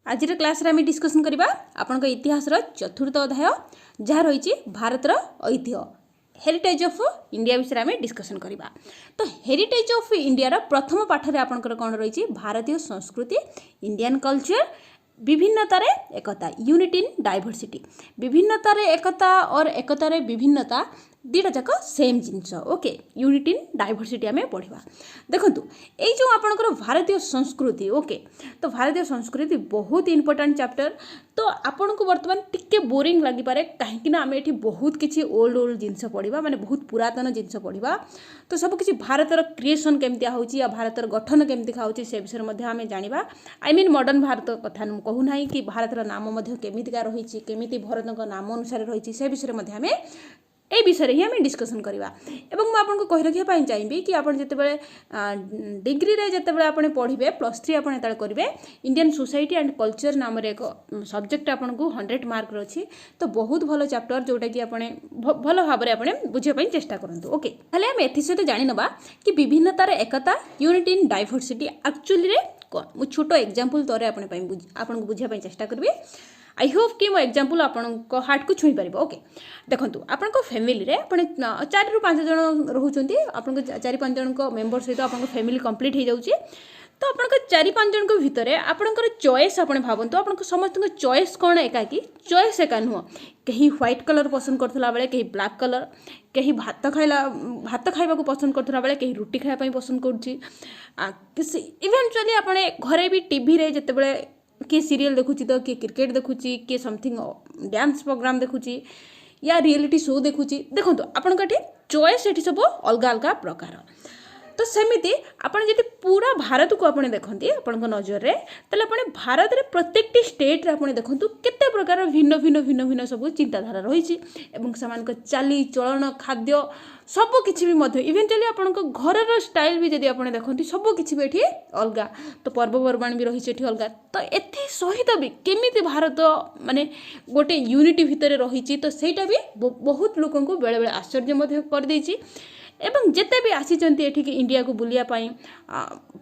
आज क्लास रे आम डिस्कसन करवा आपण इतिहास चतुर्थ अध्याय जहाँ रही भारतर ऐतिह्य हेरिटेज ऑफ इंडिया विषय में डिस्कसन करवा। तो हेरिटेज ऑफ इंडिया प्रथम पाठ में आपंकर कौन रही भारतीय संस्कृति इंडियन कल्चर विभिन्नतार एकता यूनिट इन डाइवर्सिटी विभिन्नतार एकता और एकतार विभिन्नता दुटा जाक सेम जिनस ओके यूनिट इन डाइवर्सिटी आम पढ़ा। देखु ये जो आपंकर भारतीय संस्कृति ओके तो भारतीय संस्कृति बहुत इंपोर्टेंट चैप्टर। तो आपन को बर्तमान टिके बोरिंग लगी पारे कहीं आम ये बहुत किसी ओल्ड जिनस पढ़ा माने बहुत पुरातन जिनस पढ़ा। तो सब किसी भारतर क्रिएसन केमती होची या भारतर गठन केमती होची से विषय में आम जाना। आई मीन मॉडर्न भारत कथा कहूना कि भारतर नाम केमितिका रही केमिति भारत नाम अनुसार रही से विषय में आम ए विषय ही आम डिस्कसन करवा। एवं मुझे आपको कही रखापी चाहिए कि आपड़ जिते डिग्री रे जिते आप पढ़े +3 आपत करेंगे इंडियन सोसाइटी एंड कल्चर नाम एक सब्जेक्ट आपको 100 मार्क अच्छी। तो बहुत भल चैप्टर जोटा कि भल भाव में बुझापी चेष्टा करूँ। ओके हेल्ले आम एसत जाणीना कि विभिन्नतार एकता यूनिट इन डाइवर्सिटी एक्चुअली कौन मुझे छोट एग्जांपल तौर आपको बुझापी चेष्टा करी। आई होप कि मो एग्जांपल आपको हार्ट को छुई पार। ओके देखो आपण फैमिली रे आपण 4 ରୁ 5 जन रोचंती आपन 4-5 जन को मेंबर सहित आपन फैमिली कंप्लीट हो जाउची। तो आपन 4-5 जन को भितर आपनकर चॉइस आपन भावंतु आपन समस्त चॉइस कौन एका कि चॉइस एका नुह कहीं व्हाइट कलर पसंद करथला बेले कहीं ब्लैक कलर कहीं भात खाइबा को पसंद करथला बेले कहीं रुटी खाइबा पई पसंद करूची। इवेंचुअली आपन घरे भी टीवी रे जते बेले किए सीरियल देखुची तो किए क्रिकेट देखुची किए समथिंग डांस प्रोग्राम देखुची या रियलिटी शो देखुची। देखो आपण चॉइस ये सब अलग अलग प्रकार। तो सेमिति आपण जदि पूरा भारत को आपण देखंती आपण नजर रे तले आपण भारत रे प्रत्येक स्टेट रे आपण देखंतु केते प्रकार भिन्न भिन्न भिन्न भिन्न सब चिंताधारा रही एवं समान चाली चलन खाद्य सब किछि भी मध्य इवेंचुअली आपण घर स्टाइल भी जदि आपण देखंती सब किछि भी एठी अलग। तो पर्वपर्वाणी भी रही एठी अलग। तो एथि सहित भी केमिति भारत माने गोटे यूनिटी भितर रही तो सेटा भी बहुत लोगों को बेले बेले आश्चर्य मध्य कर देछि। एवं जिते भी आसीचंती एठिक इंडिया को बुलिया पाई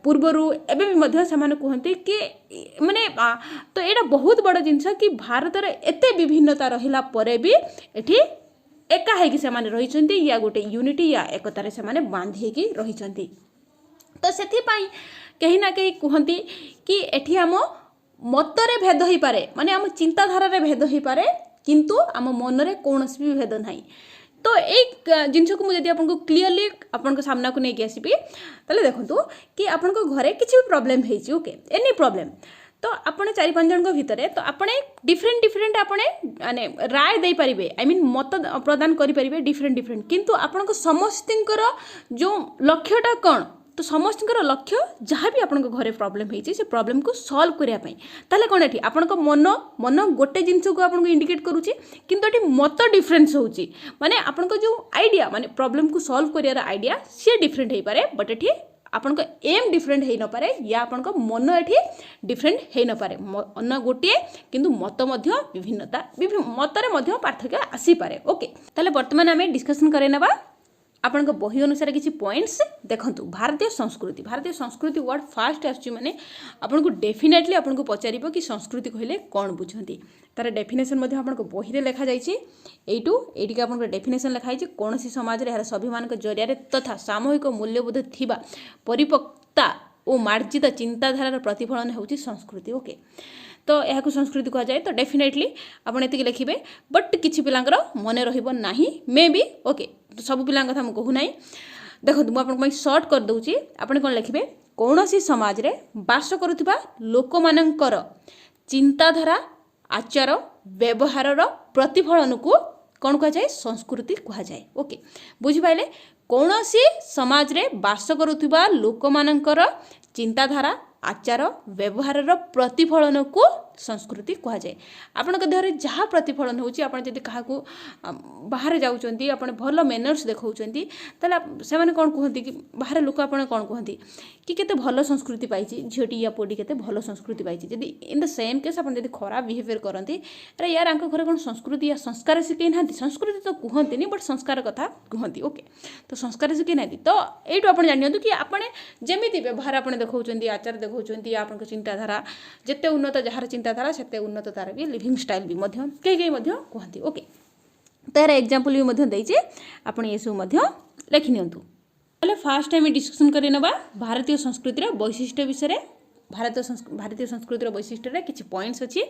पूर्वरु एबे भी मध्य समान कहते कि माने तो एटा बहुत बड़ जिनस कि भारत रे एते विभिन्नता रहिला परे भी एठी एका है कि सेमाने रहिचंती या गोटे यूनिटी या एकतारे सेमाने बांधी कि रहिचंती। तो सेथि पाई कहीं ना कहीं कहती कि एठी आम मतरे भेद हो पारे माने आम चिंताधारा रे भेद हो पारे किंतु आम मन रे कोनोसी भी भेद नाही। तो एक जिनस को मुझे आपको क्लीयरली आपन सामना को नहीं आसबि ताले देखंतु कि आपन घरे किसी भी प्रॉब्लम हेछि ओके एनी प्रॉब्लम तो आपने 4-5 जन भितर तो आपने डिफरेंट आपने माने राय दे पारिबे आई मीन मत प्रदान करि पारिबे डिफरेंट किंतु आपन समस्तर जो लक्ष्यटा कौन तो समस्तर लक्ष्य जहाँ भी आपन घरे प्रॉब्लम होती से प्रॉब्लम को सॉल्व करने ताले कौन एठी आपन मन मन गोटे जिनस को आपन इंडिकेट करूची किंतु एठी मत डिफरेंस होची माने आपन जो आइडिया माने प्रॉब्लम को सॉल्व करियार आइडिया सी डिफरेंट हो पारे बट एठी आपन एम डिफरेंट हो न पारे या आपन मन एठी डिफरेंट हो न पारे अन्न गोटे किंतु मत मध्य विभिन्नता मतरे मध्य पार्थक्य आसी पारे। ओके ताले वर्तमान आमे डिस्कशन करे नबा आपण बही अनुसार किसी पॉइंट्स देखंतु। भारतीय संस्कृति वर्ड फास्ट आसुची माने आपन को डेफिनेटली आपन को पचारिबो कि संस्कृति कहले कौन बुझंती तार डेफिनेशन मध्ये आपन को बही रे लिखा जाइछि एटी के आपन को डेफिनेशन लिखा जाइछि कोनोसी समाज रे हर स्वाभिमान के जरिया तथा सामूहिक मूल्यबोध थिबा परिपक्वता और मार्जित चिंताधारार प्रतिफलन होउछि संस्कृति। ओके तो यह संस्कृति कह जाए तो डेफिनेटली आपन एतिक लिखिबे बट किछि पिलांकर मन रहिबो नाही मे बी ओके तो सब पिलांक कथा म कहू नाही। देखो मु आपन शॉर्ट कर दउछि आपन कोन लिखिबे कोनोसी समाज रे वास करूथिबा लोक मानकर चिंताधारा आचार व्यवहार प्रतिफलन को कौन कह जाए संस्कृति कह जाए। ओके बुझी पाइले कोनोसी समाज रे वास करूथिबा लोक मानकर चिंताधारा आचार व्यवहार प्रतिफलन को संस्कृति कह जाए। आपण देहरे जहाँ प्रतिफलन होची आपण जदि काहाकू बाहर जाउचंती आपण भल मैनर्स देखाउचंती ताले से माने कोन कहंती कि बाहर लोक आपण कोन कहंती कि केते भल संस्कृति पाइची झियोटी या पोडी केते भल संस्कृति पाइची जदि इन द सेम केस आपण जदि खराब बिहेवियर करंती अरे यार आंक घरे कोन संस्कृति या संस्कार सिकै नांती संस्कृति तो कहंती बट संस्कार कथा कहंती। ओके तो संस्कार सिकै नांती तो एटू आपण जानियंतु कि आपण जेमिति व्यवहार आपण देखाउचंती आचार देखाउचंती आपन चिंताधारा जते उन्नत जहार चिंता चिंताधारा सेते उन्नत तार भी लिविंग स्टाइल भी कई कहती। ओके तार एग्जांपल भी देइछे आपण ये सब लिखि नियंतु। पहले फास्ट टाइम डिस्कशन करि नबा भारतीय संस्कृतिर वैशिष्ट्य विषय। भारतीय संस्कृतिर वैशिष्ट्य रे किछि पॉइंट्स अछि।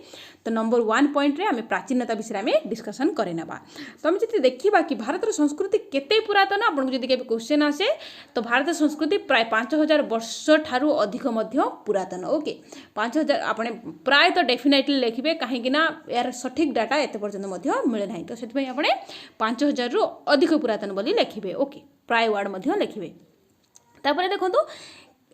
तो नंबर 1 पॉइंट रे आमे प्राचीनता विषय आमे डिस्कशन करे नबा। तो आमे जति देखिबा कि भारतर संस्कृति केते पुरातन आपन जति केबे क्वेश्चन आसे तो भारतीय संस्कृति प्राय 5000 वर्ष ठारू अधिक मध्य पुरातन। ओके 5000 आपने प्राय तो डेफिनेटली लिखिबे काहे कि ना यार सठिक डाटा एते पर्यंत मध्य मिले नाही। तो सेति पई आपने 5000 रु अधिक पुरातन बोली लिखिबे। ओके प्राय वर्ड मध्य लिखिबे। तापर देखंतु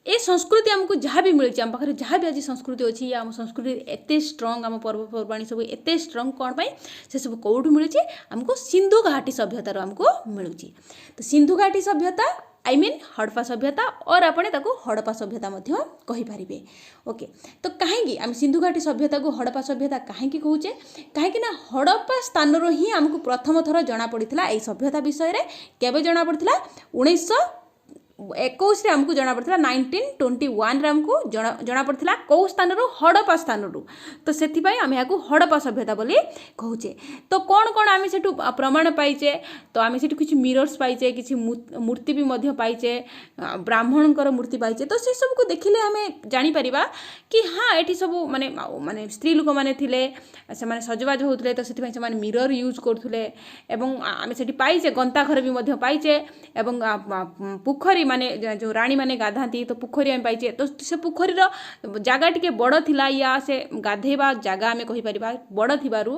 ए संस्कृति आमको जहाँ भी मिली आम पाखे जहाँ भी आज संस्कृति अच्छी आम संस्कृति एते स्ट्रंग आम पर्वपर्वाणी सब एते स्ट्रंग कौन पाई से सब कौटू मिली आमको सिंधु घाटी सभ्यतार आमको मिलूँ। तो सिंधु घाटी सभ्यता आई मीन हड़प्पा सभ्यता और आपने ताको हड़प्पा सभ्यता मध्य कहि पारिबे। ओके तो कहीं आम सिंधु घाटी सभ्यता को हड़प्पा सभ्यता कहीं कहूचे कहीं ना हड़प्पा स्थान ही आमको प्रथम थर जना पड़ता यही सभ्यता विषय रे केबे जना पड़ता 1921 आमको जना पड़ता 1921 आमको जना पड़ता कौ स्थान हड़प्पा स्थान। तो से आम यहाँ हड़प्पा सभ्यता बोली कहूचे। तो कौन कौन आम से प्रमाण पाइचे तो आम से किसी मिरर्स पाइचे किसी मूर्ति भी पाइचे ब्राह्मणकर मूर्ति पाइचे। तो से सब को देखिले आम जापर कि हाँ ये सब माने माने स्त्री लोक मैंने थे से सजबाज होते तो से मिरर यूज करते आम से पाइचे गंताघर भी पाइचे पोखरी माने जो रानी माने गाधाती तो पोखरी आम पाइचे। तो से पोखरीर जगह टी बड़ थिला या से गाधेबा जगह आम कहीपर बड़ थिबारु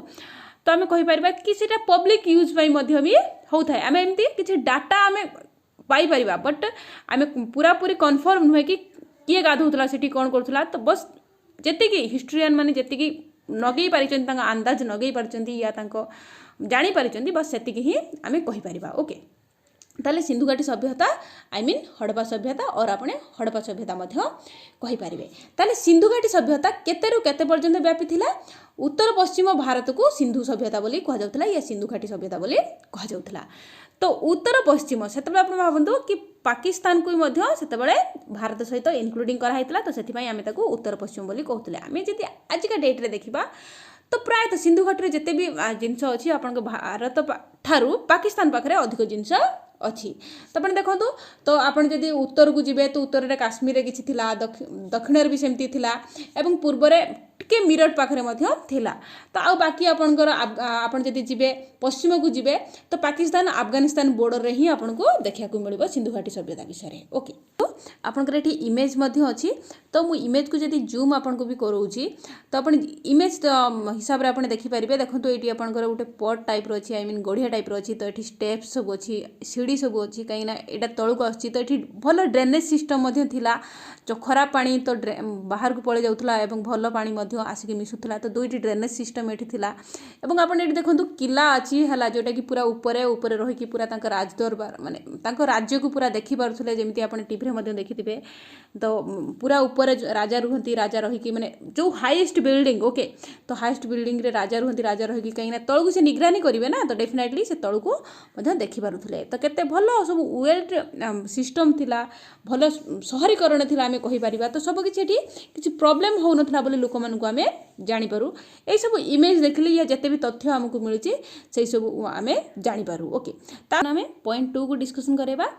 तो आम कहीपर कि सीटा पब्लिक यूज भी होता है। आम एमती किसी डाटा आम पाइपर बट आम पूरा पूरी कन्फर्म नुहे कि किए गाधौला से कौन करूला। तो बस जी हिस्ट्रियन माने जी नगई पारिछन अंदाज नगई पारिछन या जानी पारिछन बस से ही आम कहीपर। ओके ताले सिंधु घाटी सभ्यता आई मीन हड़प्पा सभ्यता और आपने हड़प्पा सभ्यता कहीपर। ताले सिंधु घाटी सभ्यता केतेरु केते पर्यंत व्यापी थिला उत्तर पश्चिम भारत को सिंधु सभ्यता बोली कह जाउथला या सिंधु घाटी सभ्यता बोली कह जाउथला। तो उत्तर पश्चिम से भावतु कि पाकिस्तान को भी भारत सहित इनक्लूडिंग कराइला। तो से आम उत्तर पश्चिम बोली कहते आम जी आजिका डेट्रे देखा तो प्रायतः सिंधु घाटी जिते भी जिनस अच्छी आपण भारत ठारू पाकिस्तान पाखे अधिक जिनस अच्छी। तो आप देखो तो आपड़ जदि उत्तर को जीवे तो उत्तर में काश्मीर किसी थिला दक्षिण भी सेमती थिला एवं पूर्व टिके मिरट पाखे थिला। तो आ बाकी आपणकर आपण जदि जीवे पश्चिम को जीवे तो पाकिस्तान अफगानिस्तान बॉर्डर रे ही आपन को देखा मिल सिंधु घाटी सभ्यता विषय। ओके तो आपणकर ये इमेज अच्छी तो मु इमेज को जदि जूम आपन को भी कराऊँगी तो आप इमेज हिसाब से आपने देखिपारे। देखो ये आपंकर गोटे पट टाइप रही आई मीन गढ़िया टाइप रही। तो ये स्टेप्स सब अच्छी सीढ़ी सब अच्छी कहीं यहाँ तौक आसी। तो ये भल ड्रेनेज सिस्टम थिला जो खराब पानी तो बाहर को पड़े जाऊला और भल पानी आसिक मिसुला। तो दुईटी ड्रेनेज सिस्टम ये थिला एवं आप ये देखो किला अच्छी है जोटा कि पूरा ऊपर ऊपर रही पूरा राजदरबार माने राज्य को पूरा देखी पारे जमी आप टीवी देखिथे। तो पूरा ऊपर राजा रुहती राजा रही माने जो हाईएस्ट बिल्डिंग। ओके तो हाईएस्ट बिल्डिंग रे राजा रुहती राजा रही कहीं तौक से निगरानी करेंगे ना तो डेफिनेटली से तौक देखी पारुले। तो केते भल सब वेल सिस्टम थिला भल सहरीकरण थिला आमे कहि परिबा। तो सब किछि प्रॉब्लम हो नथला बोले लोक मन को आमे जानि पारु ए सब इमेज देखले या जते भी तथ्य हमको मिलुची से सब आमे जानि पारु। ओके ता आमे पॉइंट 2 को डिस्कशन करेबा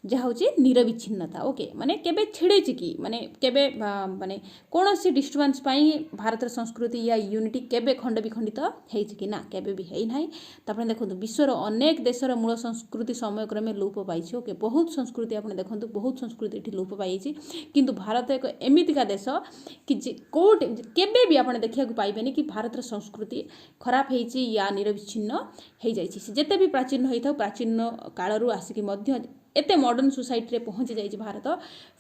जहाँ हूँ निरविच्छिन्नता। ओके माने केबे छिड़े कि माने केबे माने कौन सी डिस्टर्बांस पाई भारत संस्कृति या यूनिटी केबे खंड विखंडित कि ना केबे भी है ना। तो आपने देखो विश्वर अनेक देशर मूल संस्कृति समयक्रमे लोप पाई। ओके बहुत संस्कृति आपने देखो बहुत संस्कृति ये लोप पाई किंतु भारत एक एमितिका देश कि कोट केबे भी आपने देखा पाइबेनी कि भारत संस्कृति खराब होती या निरविच्छिन्न हो जाए। जिते भी प्राचीन होता था प्राचीन कालरू आसिकी एते मॉडर्न सोसाइटी रे पहुँची जाइए भारत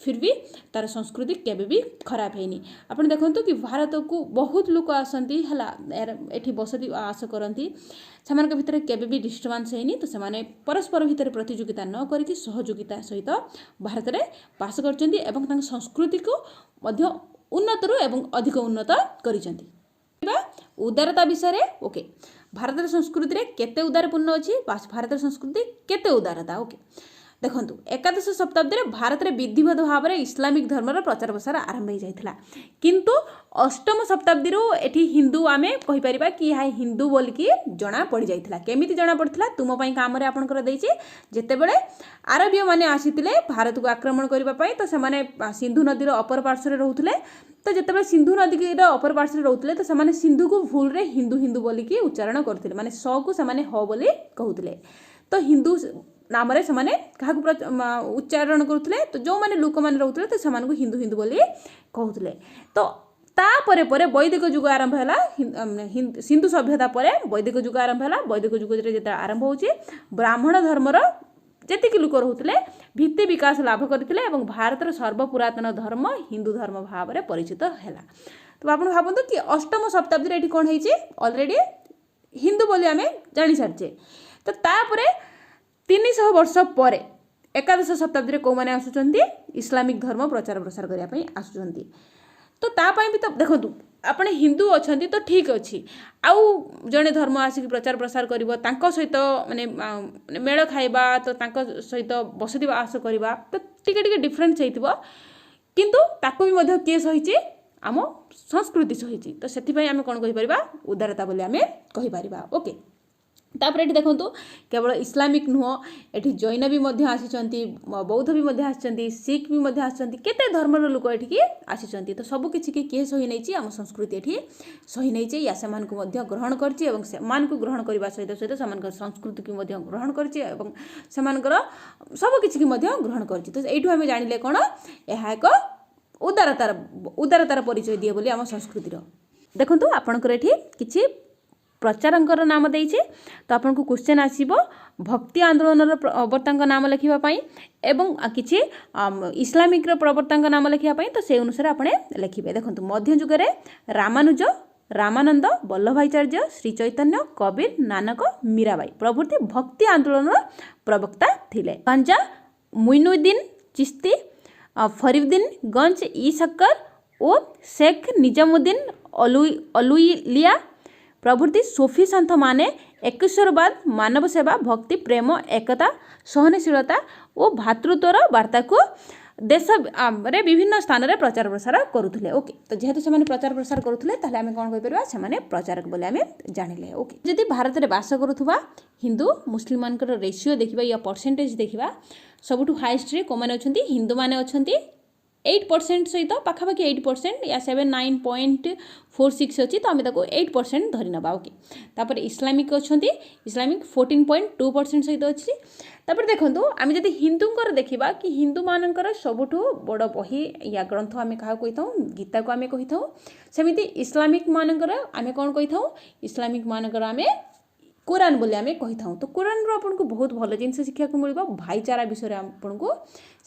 फिर भी तार संस्कृति केबे भी खराब हैनी। आपन देखंतु कि भारत को बहुत लोक आसंती हला एठी बसती आस करती सेमानक भितर केबे भी डिस्टर्बांस हैनी। तो सेमाने परस्पर भितर प्रतियोगिता न करिकि सहयोगिता सहित भारत रे बास करचंती एवं तांक संस्कृति को मध्य उन्नतरु एवं अधिक उन्नत करिसंती। उदारता विषय रे ओके भारत संस्कृति रे केते उदारपूर्ण अछि भारत संस्कृति केते उदारता। ओके देखंतु एकादश शताब्दी रे भारत रे विधिवत भाव में इस्लामिक धर्मर प्रचार प्रसार आरंभ हो जाइथिला किंतु अष्टम शताब्दी रो एठी हिंदू आमे कहि परिबा कि यह हिंदू बोल की जना पड़ जाइथिला केमिति जना पड़थिला तुम पई काम रे आपनकर देइछि जेते बेले आरबीय माने आसीथिले भारत को आक्रमण करबा पई तो से माने सिंधु नदी रो अपर पार्श्व रे रहउथिले तो जिते सिंधु नदी अपर पार्श्व रोते तो से सिंधु को भूल रे हिंदू हिंदू बोलिकी उच्चारण करते माने स को से ह बोली कहते तो हिंदू नाम से क्या उच्चारण करुले तो जो मैंने लोक मैंने रोते तो से हिंदू हिंदू बोली कहते तो तापर पर वैदिक युग आरंभ है सिंधु सभ्यता पर वैदिक युग आरंभ है वैदिक युग जो आरंभ हो ब्राह्मण धर्मर जेतिक लोक रोते भित्ति विकास लाभ करते भारत सर्वपुरातन धर्म हिंदू धर्म भाव में परिचित है तो आप भावतु कि अष्टम शताब्दी ये कौन है अलरेडी हिंदू बोली आम जानी सारी तो तापर 300 वर्ष पर एकादश शताब्दी कौ मैंने आसुंच इस्लामिक धर्म प्रचार प्रसार करने आसुंच तो तापाई भी तो देखो आपण हिंदू अच्छा तो ठीक अच्छी आउ जड़े धर्म आसिक प्रचार प्रसार कर सहित माने मेल खाइबा तो सहित बसती आस करवा तो टिके डिफरेन्स होइतिबो किंतु ताकू भी मध्य किए सही आम संस्कृति सही तो से आम कौन कहीपर उदारता बोली आम कहीपर ओके तापर ये देखो केवल इस्लामिक नुह ये जैन भी आसी बौद्ध भी आसी सिख भी आसी केते धर्मर लोक ये आसी तो सबकि किए सही नहीं आम संस्कृति ये सही नहीं या से ग्रहण कर ग्रहण करने सहित सहित से संस्कृति को ग्रहण कर सबकि ग्रहण कर तो ये जानिले कौन यह एक उदारतार परिचय दिए बोली आम संस्कृतिर देखो आपणकर ये किसी प्रचारकर नाम देइछे तो आपन को क्वेश्चन आसीबो भक्ति आंदोलन प्रवर्तक नाम लिखापी एवं किसी इस्लामिक प्रवर्तक नाम लिखापी तो से अनुसार आपने लिखे देखो मध्य जुगे रामानुज रामानंद वल्लभाचार्य श्री चैतन्य कबीर नानक मीराबाई प्रभृति भक्ति आंदोलन प्रवक्ता थिले गंजा मुइनुद्दीन चिश्ती फरीउद्दीन गंज ई शक्कर और शेख निजामुद्दीन अलुइलिया प्रभृति सूफी सन्थ माने एकेश्वरवाद मानव सेवा भक्ति प्रेम एकता सहनशीलता और भातृत्वर वार्ता को देश रे विभिन्न स्थान में प्रचार प्रसार करुले ओके तो जेहेतु से प्रचार प्रसार करुले ताले आमे कोन कहिपर से प्रचारक बोले आमे जानिले ओके जदि भारत में बास करुवा हिंदू मुस्लिम मानकर रेशियो देखिबा या परसेंटेज देखिबा सबुठु हाईएस्ट रे को माने अछंती हिंदू माने अछंती 8% सहित पाखापाखि 8% या 79.46 अच्छी तो आम 8% धरी नवा ओके तापर इस्लामिक अच्छा इस्लामिक 14.2% सहित अच्छी तापर देखो आम जब हिंदूंकर देखा कि हिंदू मानकर सबुठु बड़ बही या ग्रंथ आम क्या कही था गीता को आम कही था सेमती इस्लामिक मानकर आम कौन कही था इस्लामिक मानकर आम कुरान बोली आम कही था तो कुरान रो आपन को बहुत भल जिन शिक्षा को मिल भाईचारा विषय आपन को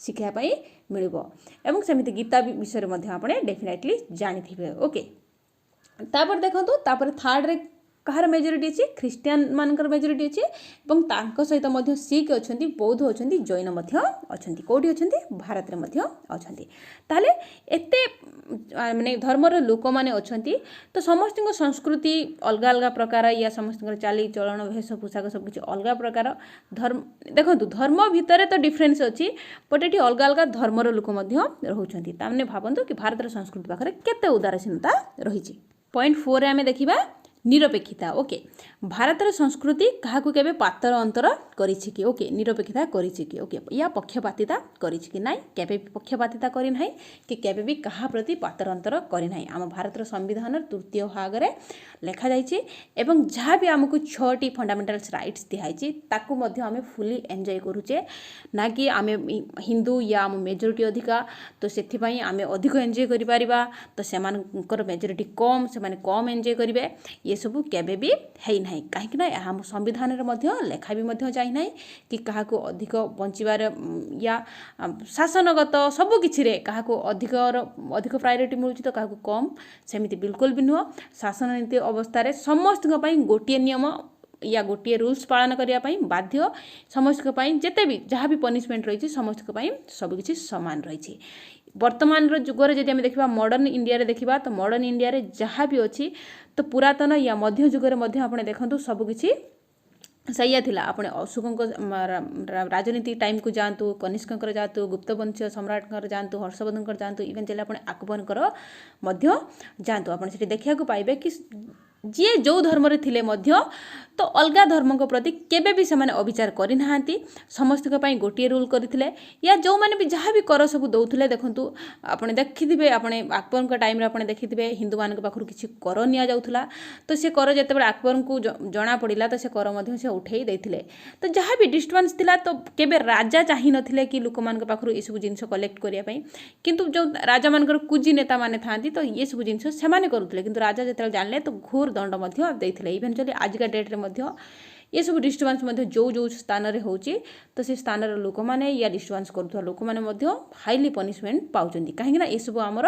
शिखापी मिल एवं सेमती गीता विषय में आपने डेफिनेटली जानी ओके तापर देखो तापर थर्ड रे कहार मेजोरिटी अच्छी ख्रीस्टियान मानकर मेजोरिटी अच्छी सहित सिख अच्छा बौद्ध अच्छा जैन अच्छा कौटी अच्छा भारत में अच्छा एते माने धर्मर लोक मैंने अच्छा तो समस्त संस्कृति अलग अलग प्रकार या समस्त चाली चलन भेष पोशाक सबकि अलग प्रकार धर्म देखो धर्म भितर तो डिफरेन्स अच्छी बट ये अलग अलग धर्मर लोक रोचे ताने भावतु कि भारत संस्कृति पाखे केते उदासीनता रही पॉइंट 4 आम देखा निरपेक्षिता ओके भारतर संस्कृति क्या केबे पातर अंतर करिछि कि ओके निरपेक्षिता करिछि कि ओके या पक्षपातिता करिछि कि नाइ केबे पक्षपातिता करि नाही कि केबे भी कहा प्रति पातर अंतर करि नाही आम भारतर संविधान तृतीय भाग रे लेखा जाइछि एवं जहाँ भी आमको 6टी फंडामेंटल्स राइट्स दिहाइछि ताकू मध्ये आमे फुली एन्जॉय करूचे ना कि आमे हिंदू या आम मेजोरिटी अधिका तो सेथि पई आमे अधिक एन्जॉय करि परिबा तो सेमानकर मेजोरिटी कम सेमाने कम एन्जॉय करिवे ये सब केबे भी है ना कहीं आम संविधान लेखा भी जाए ना कि क्या अधिक बंचार या शासनगत सबकि क्या अधिक प्रायोरिटी मिलूँ तो क्या कम सेमती बिल्कुल भी नुह शासन नीति अवस्था समस्त गोटे नियम या गोटे रूल्स पालन करने बाध्य समस्त जिते भी जहाँ भी पनिशमेंट रही समस्त सबकि सामान रही वर्तमान जुगर जब आम देखा मॉडर्न इंडिया रे देखा तो मॉडर्न इंडिया रे जहाँ भी अच्छी तो पुरातन या मध्य जुगर आप देखो सबकि ସେଇଆ ଥିଲା। ଆପଣ ଅଶୋକଙ୍କ ରାଜନୀତି ଟାଇମ୍କୁ ଯାଆନ୍ତୁ, କନିଷ୍କଙ୍କର ଯାଆନ୍ତୁ, ଗୁପ୍ତବଂଶ ସମ୍ରାଟଙ୍କର ଯାଆନ୍ତୁ, ହର୍ଷବର୍ଦ୍ଧନଙ୍କର ଯାଆନ୍ତୁ, ଇଭେନ୍ ଆପଣ ଆକବରଙ୍କର ମଧ୍ୟ ଯାଆନ୍ତୁ, ଆପଣ ସେଠି ଦେଖିବାକୁ ପାଇବେ କି ଯିଏ ଯେଉଁ ଧର୍ମରେ ଥିଲେ ମଧ୍ୟ ତ ଅଲଗା ଧର୍ମଙ୍କ ପ୍ରତି କେବେ ବି ସେମାନେ ଅବିଚାର କରିନାହାନ୍ତି। ସମସ୍ତଙ୍କ ପାଇଁ ଗୋଟିଏ ରୁଲ୍ କରିଥିଲେ। ୟା ଯେଉଁମାନେ ବି ଯାହା ବି କର ସବୁ ଦେଉଥିଲେ, ଦେଖନ୍ତୁ ଆପଣ ଦେଖିଥିବେ, ଆପଣ ଆକବରଙ୍କ ଟାଇମ୍ରେ ଆପଣ ଦେଖିଥିବେ ହିନ୍ଦୁମାନଙ୍କ ପାଖରୁ କିଛି କର ନିଆଯାଉଥିଲା। ତ ସେ କର ଯେତେବେଳେ ଆକବରଙ୍କୁ ଜଣାପଡ଼ିଲା ତ ସେ କର ମଧ୍ୟ ସେ ଉଠେଇ ଦେଇଥିଲେ। ତ ଯାହା ବି ଡିଷ୍ଟର୍ବାନ୍ସ ଥିଲା, ତ କେବେ ରାଜା ଚାହିଁନଥିଲେ କି ଲୋକମାନଙ୍କ ପାଖରୁ ଏସବୁ ଜିନିଷ କଲେକ୍ଟ କରିବା ପାଇଁ। କିନ୍ତୁ ଯେଉଁ ରାଜାମାନଙ୍କର କୁଜି ନେତାମାନେ ଥାଆନ୍ତି ତ ଏସବୁ ଜିନିଷ ସେମାନେ କରୁଥିଲେ। କିନ୍ତୁ ରାଜା ଯେତେବେଳେ ଜାଣିଲେ ତ ଘୋର ଦଣ୍ଡ ମଧ୍ୟ ଦେଇଥିଲେ। ଇଭେନ୍ଚୁଆଲି ଆଜିକା ଡେଟ୍ରେ ମଧ୍ୟ ଏସବୁ ଡିଷ୍ଟର୍ବାନ୍ସ ମଧ୍ୟ ଯେଉଁ ସ୍ଥାନରେ ହେଉଛି ତ ସେ ସ୍ଥାନର ଲୋକମାନେ ୟା ଡିଷ୍ଟର୍ବାନ୍ସ କରୁଥିବା ଲୋକମାନେ ମଧ୍ୟ ହାଇଲି ପନିଶମେଣ୍ଟ ପାଉଛନ୍ତି। କାହିଁକିନା ଏସବୁ ଆମର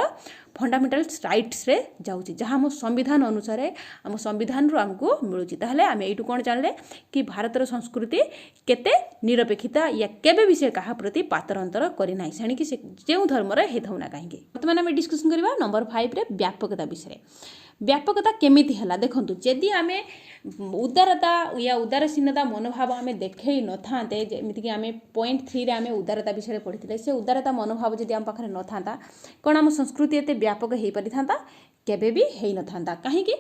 ଫଣ୍ଡାମେଣ୍ଟାଲ ରାଇଟ୍ସରେ ଯାଉଛି, ଯାହା ଆମ ସମ୍ବିଧାନ ଅନୁସାରେ ଆମ ସମ୍ବିଧାନରୁ ଆମକୁ ମିଳୁଛି। ତାହେଲେ ଆମେ ଏଇଠୁ କ'ଣ ଜାଣିଲେ କି ଭାରତର ସଂସ୍କୃତି କେତେ ନିରପେକ୍ଷତା ୟା କେବେ ବି ସେ କାହା ପ୍ରତି ପାତର ଅନ୍ତର କରିନାହିଁ, ସେଣିକି ସେ ଯେଉଁ ଧର୍ମରେ ହେଇଥାଉ ନା କାହିଁକି। ବର୍ତ୍ତମାନ ଆମେ ଡିସ୍କସନ୍ କରିବା ନମ୍ବର 5ରେ ବ୍ୟାପକତା ବିଷୟରେ। ବ୍ୟାପକତା କେମିତି ହେଲା ଦେଖନ୍ତୁ, ଯଦି ଆମେ ଉଦାରତା ୟା ଉଦାରସୀନତା ମନୋଭାବ ଆମେ ଦେଖେଇ ନଥାନ୍ତେ, ଯେମିତିକି ଆମେ ପଏଣ୍ଟ 3ରେ ଆମେ ଉଦାରତା ବିଷୟରେ ପଢ଼ିଥିଲେ, ସେ ଉଦାରତା ମନୋଭାବ ଯଦି ଆମ ପାଖରେ ନଥାନ୍ତା କ'ଣ ଆମ ସଂସ୍କୃତି ଏତେ ବ୍ୟାପକ ହେଇପାରିଥାନ୍ତା? କେବେ ବି ହେଇନଥାନ୍ତା। କାହିଁକି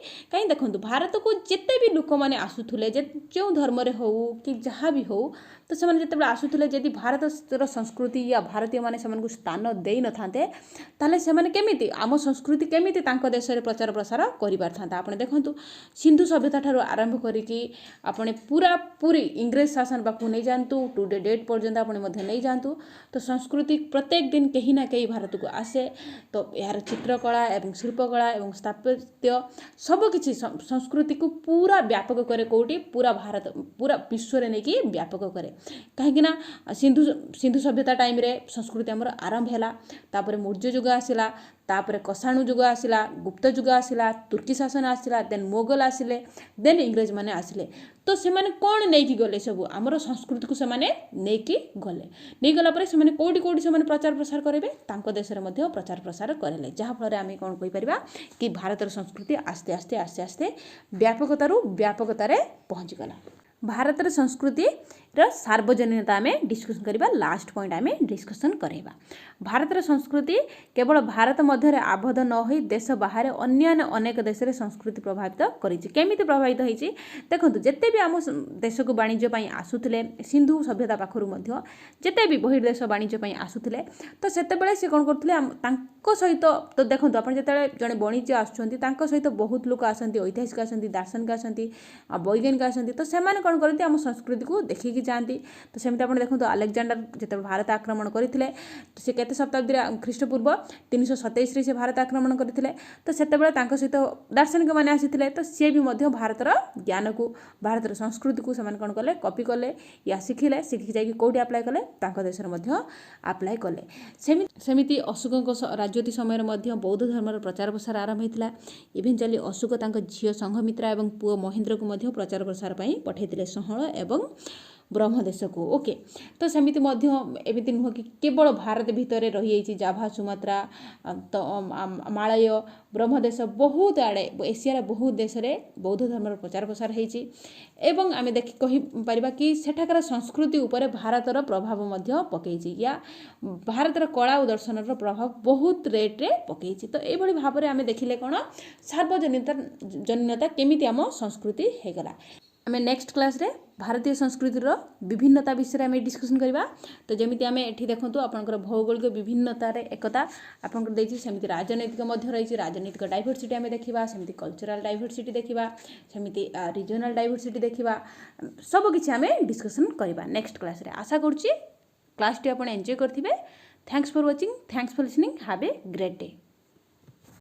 ଦେଖନ୍ତୁ ଭାରତକୁ ଯେତେ ବି ଲୋକମାନେ ଆସୁଥିଲେ, ଯେଉଁ ଧର୍ମରେ ହେଉ କି ଯାହା ବି ହେଉ, ତ ସେମାନେ ଯେତେବେଳେ ଆସୁଥିଲେ ଯଦି ଭାରତର ସଂସ୍କୃତି ୟା ଭାରତୀୟମାନେ ସେମାନଙ୍କୁ ସ୍ଥାନ ଦେଇନଥାନ୍ତେ ତାହେଲେ ସେମାନେ କେମିତି ଆମ ସଂସ୍କୃତି କେମିତି ତାଙ୍କ ଦେଶରେ ପ୍ରଚାର ପ୍ରସାର କରିପାରିଥାନ୍ତା। ଆପଣ ଦେଖନ୍ତୁ ସିନ୍ଧୁ ସଭ୍ୟତା ଠାରୁ ଆରମ୍ଭ କରିକି ଆପଣ ପୁରାପୁରି ଇଂରେଜ ଶାସନ ପାଖକୁ ନେଇଯାଆନ୍ତୁ, ଟୁଡେ ଡେଟ୍ ପର୍ଯ୍ୟନ୍ତ ଆପଣ ମଧ୍ୟ ନେଇଯାଆନ୍ତୁ, ତ ସଂସ୍କୃତି ପ୍ରତ୍ୟେକ ଦିନ କେହି ନା କେହି ଭାରତକୁ ଆସେ। ତ ଏହାର ଚିତ୍ରକଳା ଏବଂ ଶିଳ୍ପକଳା ଏବଂ ସ୍ଥାପତ୍ୟ ସବୁକିଛି ସଂସ୍କୃତିକୁ ପୁରା ବ୍ୟାପକ କରେ। କେଉଁଠି? ପୁରା ବିଶ୍ୱରେ ନେଇକି ବ୍ୟାପକ କରେ। କାହିଁକିନା ସିନ୍ଧୁ ସଭ୍ୟତା ଟାଇମ୍ରେ ସଂସ୍କୃତି ଆମର ଆରମ୍ଭ ହେଲା, ତାପରେ ମୌର୍ଯ୍ୟ ଯୁଗ ଆସିଲା, ତାପରେ କଷାଣୁ ଯୁଗ ଆସିଲା, ଗୁପ୍ତ ଯୁଗ ଆସିଲା, ତୁର୍କୀ ଶାସନ ଆସିଲା, ଦେନ୍ ମୋଗଲ ଆସିଲେ, ଦେନ୍ ଇଂରେଜମାନେ ଆସିଲେ। ତ ସେମାନେ କ'ଣ ନେଇକି ଗଲେ? ସବୁ ଆମର ସଂସ୍କୃତିକୁ ସେମାନେ ନେଇଗଲା ପରେ ସେମାନେ କେଉଁଠି ସେମାନେ ପ୍ରଚାର ପ୍ରସାର କରିବେ? ତାଙ୍କ ଦେଶରେ ମଧ୍ୟ ପ୍ରଚାର ପ୍ରସାର କରିଲେ, ଯାହାଫଳରେ ଆମେ କ'ଣ କହିପାରିବା କି ଭାରତର ସଂସ୍କୃତି ଆସ୍ତେ ଆସ୍ତେ ବ୍ୟାପକତାରୁ ବ୍ୟାପକତାରେ ପହଞ୍ଚିଗଲା। ଭାରତର ସଂସ୍କୃତିର ସାର୍ବଜନୀନତା ଆମେ ଡିସ୍କସନ୍ କରିବା। ଲାଷ୍ଟ ପଏଣ୍ଟ ଆମେ ଡିସ୍କସନ୍ କରିବା। ଭାରତର ସଂସ୍କୃତି କେବଳ ଭାରତ ମଧ୍ୟରେ ଆବଦ୍ଧ ନ ହୋଇ ଦେଶ ବାହାରେ ଅନ୍ୟାନ୍ୟ ଅନେକ ଦେଶରେ ସଂସ୍କୃତି ପ୍ରଭାବିତ କରିଛି। କେମିତି ପ୍ରଭାବିତ ହେଇଛି ଦେଖନ୍ତୁ, ଯେତେ ବି ଆମ ଦେଶକୁ ବାଣିଜ୍ୟ ପାଇଁ ଆସୁଥିଲେ ସିନ୍ଧୁ ସଭ୍ୟତା ପାଖରୁ ମଧ୍ୟ ଯେତେ ବି ବହିର୍ଦେଶ ବାଣିଜ୍ୟ ପାଇଁ ଆସୁଥିଲେ, ତ ସେତେବେଳେ ସେ କ'ଣ କରୁଥିଲେ ତାଙ୍କ ସହିତ, ତ ଦେଖନ୍ତୁ ଆପଣ ଯେତେବେଳେ ଜଣେ ବଣିଜ୍ୟ ଆସୁଛନ୍ତି ତାଙ୍କ ସହିତ ବହୁତ ଲୋକ ଆସନ୍ତି, ଐତିହାସିକ ଆସନ୍ତି, ଦାର୍ଶନିକ ଆସନ୍ତି, ବୈଜ୍ଞାନିକ ଆସନ୍ତି, ତ ସେମାନେ କ'ଣ କରନ୍ତି ଆମ ସଂସ୍କୃତିକୁ ଦେଖିକି ଯାଆନ୍ତି। ତ ସେମିତି ଆପଣ ଦେଖନ୍ତୁ ଆଲେକ୍ଜାଣ୍ଡାର ଯେତେବେଳେ ଭାରତ ଆକ୍ରମଣ କରିଥିଲେ, ସେ କେତେ ଶତାବ୍ଦୀରେ ଖ୍ରୀଷ୍ଟପୂର୍ବ 327ରେ ସେ ଭାରତ ଆକ୍ରମଣ କରିଥିଲେ। ତ ସେତେବେଳେ ତାଙ୍କ ସହିତ ଦାର୍ଶନିକମାନେ ଆସିଥିଲେ, ତ ସିଏ ବି ମଧ୍ୟ ଭାରତର ଜ୍ଞାନକୁ ଭାରତର ସଂସ୍କୃତିକୁ ସେମାନେ କ'ଣ କଲେ? କପି କଲେ ୟା ଶିଖିକି ଯାଇକି କେଉଁଠି ଆପ୍ଲାଏ କଲେ? ତାଙ୍କ ଦେଶରେ ମଧ୍ୟ ଆପ୍ଲାଏ କଲେ। ସେମିତି ଅଶୋକଙ୍କ ରାଜତ୍ୱ ସମୟରେ ମଧ୍ୟ ବୌଦ୍ଧ ଧର୍ମର ପ୍ରଚାର ପ୍ରସାର ଆରମ୍ଭ ହୋଇଥିଲା। ଇଭେନ୍ଚୁଆଲି ଅଶୋକ ତାଙ୍କ ଝିଅ ସଂଘମିତ୍ରା ଏବଂ ପୁଅ ମହେନ୍ଦ୍ରକୁ ମଧ୍ୟ ପ୍ରଚାର ପ୍ରସାର ପାଇଁ ପଠାଇଥିଲେ ସଂହଳ ଏବଂ ବ୍ରହ୍ମଦେଶକୁ। ଓକେ, ତ ସେମିତି ମଧ୍ୟ ଏମିତି ନୁହଁ କି କେବଳ ଭାରତ ଭିତରେ ରହିଯାଇଛି, ଜାଭା, ସୁମାତ୍ରା, ତ ମାଳୟ, ବ୍ରହ୍ମଦେଶ ବହୁତ ଆଡ଼େ ଏସିଆର ବହୁତ ଦେଶରେ ବୌଦ୍ଧ ଧର୍ମର ପ୍ରଚାର ପ୍ରସାର ହେଇଛି। ଏବଂ ଆମେ କହିପାରିବା କି ସେଠାକାର ସଂସ୍କୃତି ଉପରେ ଭାରତର ପ୍ରଭାବ ମଧ୍ୟ ପକାଇଛି, ୟା ଭାରତର କଳା ଓ ଦର୍ଶନର ପ୍ରଭାବ ବହୁତ ରେଟ୍ରେ ପକାଇଛି। ତ ଏଇଭଳି ଭାବରେ ଆମେ ଦେଖିଲେ କ'ଣ ସାର୍ବଜନୀନତା କେମିତି ଆମ ସଂସ୍କୃତି ହେଇଗଲା। ଆମେ ନେକ୍ସଟ କ୍ଲାସ୍ରେ ଭାରତୀୟ ସଂସ୍କୃତିର ବିଭିନ୍ନତା ବିଷୟରେ ଆମେ ଡିସ୍କସନ୍ କରିବା। ତ ଯେମିତି ଆମେ ଏଠି ଦେଖନ୍ତୁ ଆପଣଙ୍କର ଭୌଗୋଳିକ ବିଭିନ୍ନତାରେ ଏକତା ଆପଣଙ୍କର ଦେଇଛି, ସେମିତି ରାଜନୈତିକ ମଧ୍ୟ ରହିଛି, ରାଜନୈତିକ ଡାଇଭର୍ସିଟି ଆମେ ଦେଖିବା, ସେମିତି କଲଚରାଲ ଡାଇଭର୍ସିଟି ଦେଖିବା, ସେମିତି ରିଜନାଲ ଡାଇଭର୍ସିଟି ଦେଖିବା, ସବୁକିଛି ଆମେ ଡିସ୍କସନ୍ କରିବା ନେକ୍ସଟ କ୍ଲାସ୍ରେ। ଆଶା କରୁଛି କ୍ଲାସ୍ଟି ଆପଣ ଏନ୍ଜୟ କରିଥିବେ। Thanks for watching, thanks for listening, have a great day.